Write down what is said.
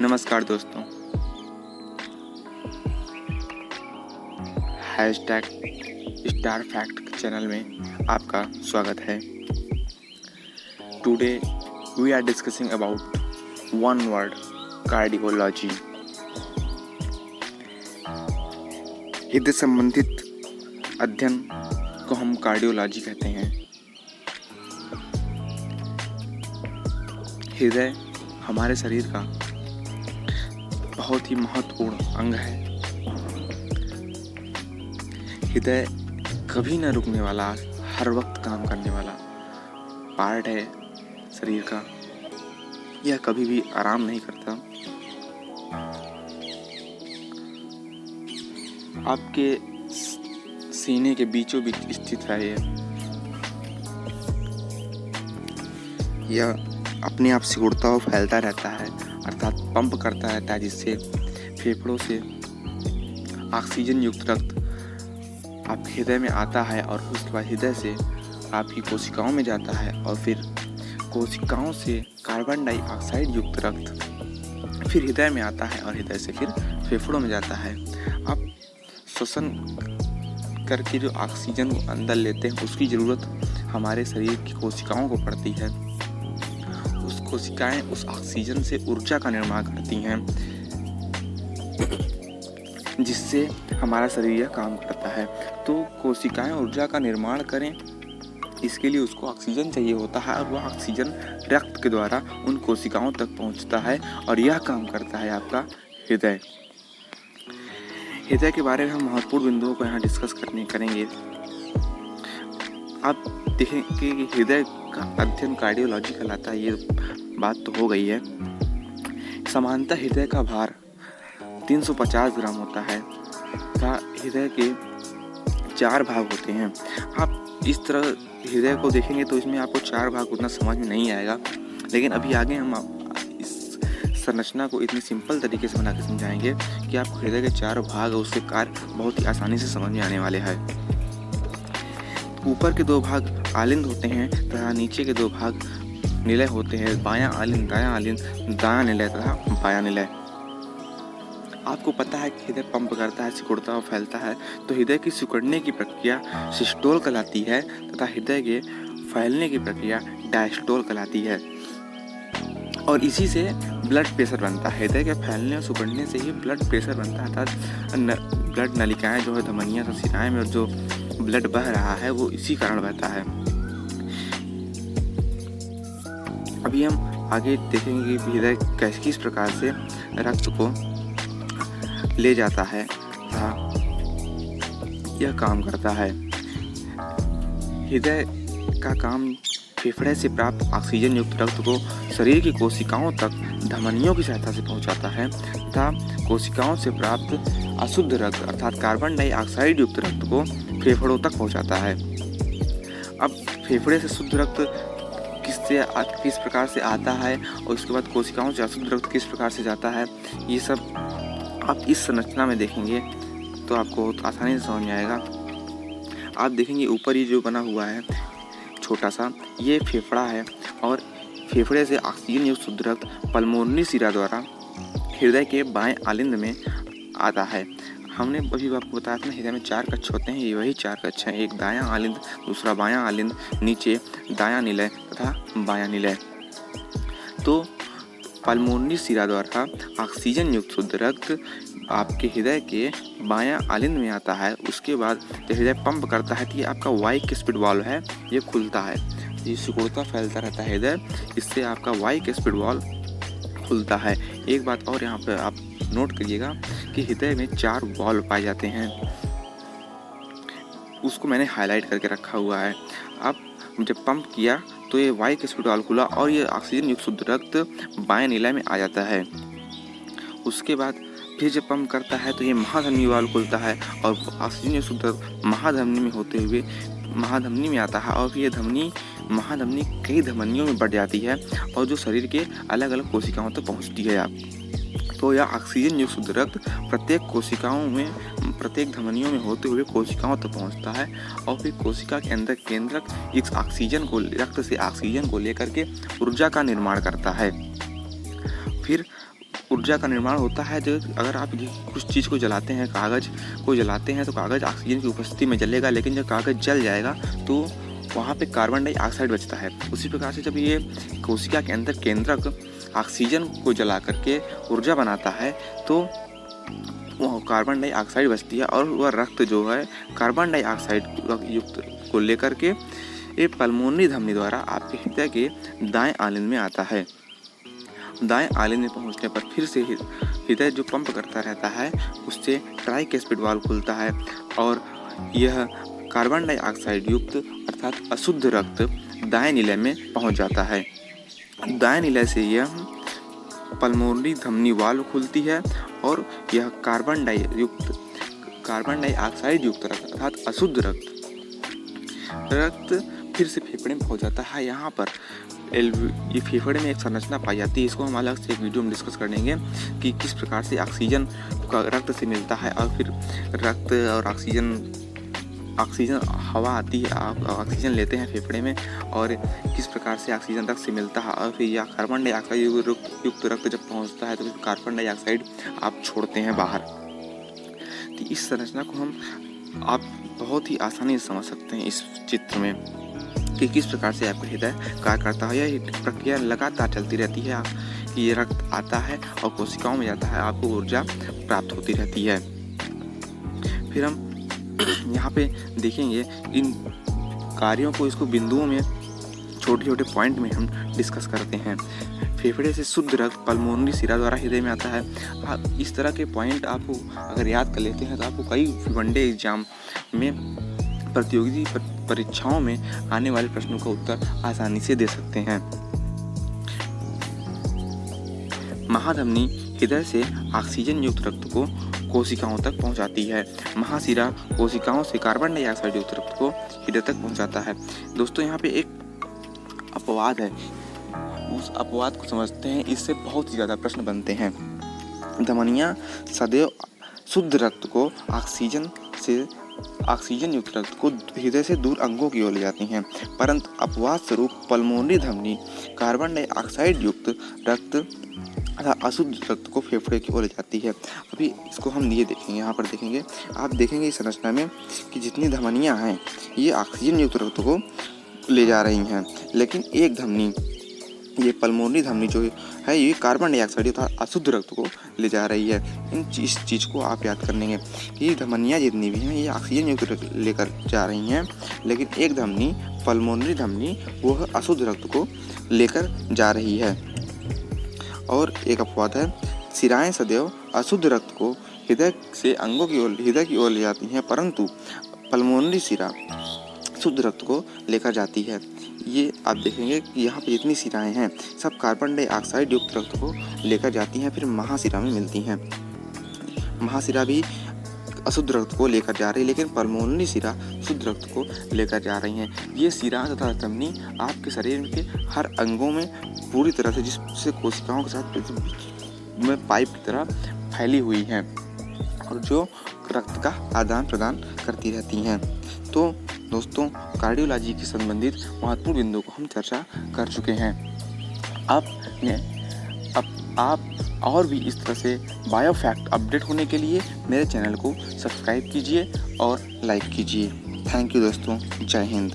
नमस्कार दोस्तों, hashtag star fact channel में आपका स्वागत है। Today we are discussing about one word cardiology. हृदय संबंधित अध्ययन को हम कार्डियोलॉजी कहते हैं। हृदय हमारे शरीर का बहुत ही महत्वपूर्ण अंग है। हृदय कभी न रुकने वाला, हर वक्त काम करने वाला पार्ट है शरीर का। यह कभी भी आराम नहीं करता। आपके सीने के बीचों बीच स्थित है यह अपने आप सिकुड़ता और फैलता रहता है, अर्थात पंप करता रहता है, जिससे फेफड़ों से ऑक्सीजन युक्त रक्त आपके हृदय में आता है और उसके बाद हृदय से आपकी कोशिकाओं में जाता है और फिर कोशिकाओं से कार्बन डाइऑक्साइड युक्त रक्त फिर हृदय में आता है और हृदय से फिर फेफड़ों में जाता है। आप श्वसन करके जो ऑक्सीजन को अंदर लेते हैं, उसकी ज़रूरत हमारे शरीर की कोशिकाओं को पड़ती है। उस कोशिकाएं उस ऑक्सीजन से ऊर्जा का निर्माण करती हैं, जिससे हमारा शरीर यह काम करता है। तो कोशिकाएं ऊर्जा का निर्माण करें, इसके लिए उसको ऑक्सीजन चाहिए होता है और वह ऑक्सीजन रक्त के द्वारा उन कोशिकाओं तक पहुंचता है और यह काम करता है आपका हृदय। हृदय के बारे में हम महत्वपूर्ण बिंदुओं को यहाँ डिस्कस करेंगे। आप देखें कि हृदय का अध्ययन कार्डियोलॉजी कहलाता है, ये बात तो हो गई है। सामान्यतः हृदय का भार 350 ग्राम होता है तथा हृदय के 4 भाग होते हैं। आप इस तरह हृदय को देखेंगे तो इसमें आपको 4 भाग उतना समझ में नहीं आएगा, लेकिन अभी आगे हम इस संरचना को इतनी सिंपल तरीके से बना के समझाएंगे कि आपको हृदय के 4 भाग और उसके कार्य बहुत ही आसानी से समझ में आने वाले हैं। ऊपर के 2 भाग आलिंद होते हैं तथा नीचे के 2 भाग निलय होते हैं। बायां आलिंद, दायां निलय तथा बायां निलय। आपको पता है कि हृदय पंप करता है, सिकुड़ता और फैलता है, तो हृदय की सिकुड़ने की प्रक्रिया सिस्टोल कहलाती है तथा हृदय के फैलने की प्रक्रिया डायस्टोल कहलाती है। और इसी से ब्लड प्रेशर बनता है। हृदय के फैलने और सिकुड़ने से ही ब्लड प्रेशर बनता है, अर्थात ब्लड नलिकाएं जो है, धमनियां, शिराएं में जो ब्लड बह रहा है वो इसी कारण बहता है। अभी हम आगे देखेंगे कि हृदय किस प्रकार से रक्त को ले जाता है तथा यह काम करता है। हृदय का काम फेफड़े से प्राप्त ऑक्सीजन युक्त रक्त को शरीर की कोशिकाओं तक धमनियों की सहायता से पहुंचाता है तथा कोशिकाओं से प्राप्त अशुद्ध रक्त अर्थात कार्बन डाइऑक्साइड युक्त रक्त को फेफड़ों तक पहुंचाता है। अब फेफड़े से शुद्ध रक्त किस प्रकार से आता है और उसके बाद कोशिकाओं से अशुद्ध रक्त किस प्रकार से जाता है, ये सब आप इस संरचना में देखेंगे तो आपको बहुत आसानी से समझ में आएगा। आप देखेंगे ऊपर ये जो बना हुआ है छोटा सा, ये फेफड़ा है और फेफड़े से ऑक्सीजन युक्त शुद्ध रक्त पल्मोनरी शिरा द्वारा हृदय के बाएं आलिंद में आता है। हमने अभी आपको बताया था, हृदय में 4 कक्ष होते हैं, ये वही 4 कक्ष हैं। एक दायां आलिंद, दूसरा बायां आलिंद, नीचे दायां निलय तथा बायां निलय। तो पल्मोनरी शिरा द्वारा ऑक्सीजन युक्त शुद्ध रक्त आपके हृदय के बायां आलिंद में आता है। उसके बाद जब हृदय पंप करता है तो ये आपका वाइकिस्पिड वाल्व है, ये खुलता है। ये सिकुड़ता फैलता रहता है हृदय, इससे आपका वाइकिस्पिड वाल्व खुलता है। एक बात और यहाँ पे आप नोट करिएगा कि हृदय में 4 वाल्व पाए जाते हैं, उसको मैंने हाईलाइट करके रखा हुआ है। अब जब पंप किया तो ये वाइकिस्पिड वाल्व खुला और ये ऑक्सीजन युक्त शुद्ध रक्त बाएं निलय में आ जाता है। उसके बाद फिर जब पंप करता है तो ये महाधमनी वाल्व खुलता है और ऑक्सीजन युक्त शुद्ध रक्त महाधमनी में होते हुए महाधमनी में आता है और फिर ये महाधमनी कई धमनियों में बढ़ जाती है और जो शरीर के अलग अलग कोशिकाओं तक पहुँचती है। आप तो यह ऑक्सीजन युक्त शुद्ध रक्त प्रत्येक कोशिकाओं में, प्रत्येक धमनियों में होते हुए कोशिकाओं तक पहुंचता है और फिर कोशिका के अंदर केंद्रक इस ऑक्सीजन को, रक्त से ऑक्सीजन को लेकर के ऊर्जा का निर्माण करता है। फिर ऊर्जा का निर्माण होता है। जो अगर आप कुछ चीज़ को जलाते हैं, कागज़ को जलाते हैं, तो कागज़ ऑक्सीजन की उपस्थिति में जलेगा, लेकिन जब कागज़ जल जाएगा तो वहाँ पे कार्बन डाइऑक्साइड बचता है। उसी प्रकार से जब ये कोशिका के अंदर केंद्रक ऑक्सीजन को जला करके ऊर्जा बनाता है तो वह कार्बन डाइऑक्साइड बचती है, और वह रक्त जो है कार्बन डाइऑक्साइड युक्त को लेकर के ये पल्मोनरी धमनी द्वारा आपके हृदय के दाएं आलिंद में आता है। दाएं आलिंद में पहुंचने पर फिर से हृदय जो पंप करता रहता है उससे ट्राइकैस्पिड वाल्व खुलता है, और यह कार्बन डाइऑक्साइड युक्त अर्थात अशुद्ध रक्त दाएं निलय में पहुंच जाता है। दाएं निलय से यह पल्मोनरी धमनी वाल्व खुलती है और यह कार्बन डाइऑक्साइड युक्त रक्त अर्थात अशुद्ध रक्त फिर से फेफड़े में पहुंच जाता है। यहाँ पर ये फेफड़े में एक संरचना पाई जाती है, इसको हम अलग से एक वीडियो में डिस्कस करेंगे कि किस प्रकार से ऑक्सीजन का रक्त से मिलता है, और फिर रक्त और ऑक्सीजन हवा आती है, ऑक्सीजन लेते हैं फेफड़े में, और किस प्रकार से ऑक्सीजन रक्त से मिलता है, और फिर यह कार्बन डाइऑक्साइड युक्त रक्त जब पहुंचता है तो फिर कार्बन डाइऑक्साइड आप छोड़ते हैं बाहर। तो इस संरचना को आप बहुत ही आसानी से समझ सकते हैं इस चित्र में कि किस प्रकार से आपका हृदय कार्य करता है। यह प्रक्रिया लगातार चलती रहती है कि ये रक्त आता है और कोशिकाओं में जाता है, आपको ऊर्जा प्राप्त होती रहती है। फिर हम यहाँ पे देखेंगे इन कार्यों को, इसको बिंदुओं में छोटे छोटे पॉइंट में हम डिस्कस करते हैं। फेफड़े से शुद्ध रक्त पल्मोनरी सिरा द्वारा हृदय में आता है। इस तरह के पॉइंट आपको अगर याद कर लेते हैं तो आपको कई वनडे एग्जाम में, प्रतियोगी परीक्षाओं में आने वाले प्रश्नों का उत्तर आसानी से दे सकते हैं। महाधमनी हृदय से ऑक्सीजन युक्त रक्त को कोशिकाओं तक पहुंचाती है। महाशिरा कोशिकाओं से कार्बन डाइऑक्साइड युक्त रक्त को हृदय तक पहुंचाता है। दोस्तों यहाँ पे एक अपवाद है, उस अपवाद को समझते हैं, इससे बहुत ही ज़्यादा प्रश्न बनते हैं। धमनियाँ सदैव शुद्ध रक्त को ऑक्सीजन युक्त रक्त को हृदय से दूर अंगों की ओर ले जाती हैं, परंतु अपवाद स्वरूप पल्मोनरी धमनी कार्बन डाइऑक्साइड युक्त रक्त तथा अशुद्ध रक्त को फेफड़े की ओर ले जाती है। अभी इसको हम ये देखेंगे, यहाँ पर देखेंगे, आप देखेंगे इस संरचना में कि जितनी धमनियाँ हैं ये ऑक्सीजन युक्त रक्त को ले जा रही हैं, लेकिन एक धमनी, ये पल्मोनरी धमनी जो है ये कार्बन डाइऑक्साइड तथा अशुद्ध रक्त को ले जा रही है। इस चीज़ को आप याद कर लेंगे कि धमनियाँ जितनी भी हैं ये ऑक्सीजन युक्त रक्त लेकर जा रही हैं, लेकिन एक धमनी पल्मोनरी धमनी वह अशुद्ध रक्त को लेकर जा रही है। और एक अपवाद है, सिराएं सदैव अशुद्ध रक्त को हृदय की ओर ले जाती हैं, परंतु पल्मोनरी सिरा शुद्ध रक्त को लेकर जाती है। ये आप देखेंगे कि यहाँ पे जितनी सिराएं हैं सब कार्बन डाइऑक्साइड युक्त रक्त को लेकर जाती हैं, फिर महाशिरा में मिलती हैं। महाशिरा भी अशुद्ध रक्त को लेकर जा रही है, लेकिन पल्मोनरी सिरा शुद्ध रक्त को लेकर जा रही हैं। ये सिरा तथा धमनी आपके शरीर के हर अंगों में पूरी तरह से, जिससे कोशिकाओं के साथ में पाइप की तरह फैली हुई हैं और जो रक्त का आदान प्रदान करती रहती हैं। तो दोस्तों, कार्डियोलॉजी के संबंधित महत्वपूर्ण बिंदु को हम चर्चा कर चुके हैं। अब आप और भी इस तरह से बायोफैक्ट अपडेट होने के लिए मेरे चैनल को सब्सक्राइब कीजिए और लाइक कीजिए। थैंक यू दोस्तों, जय हिंद।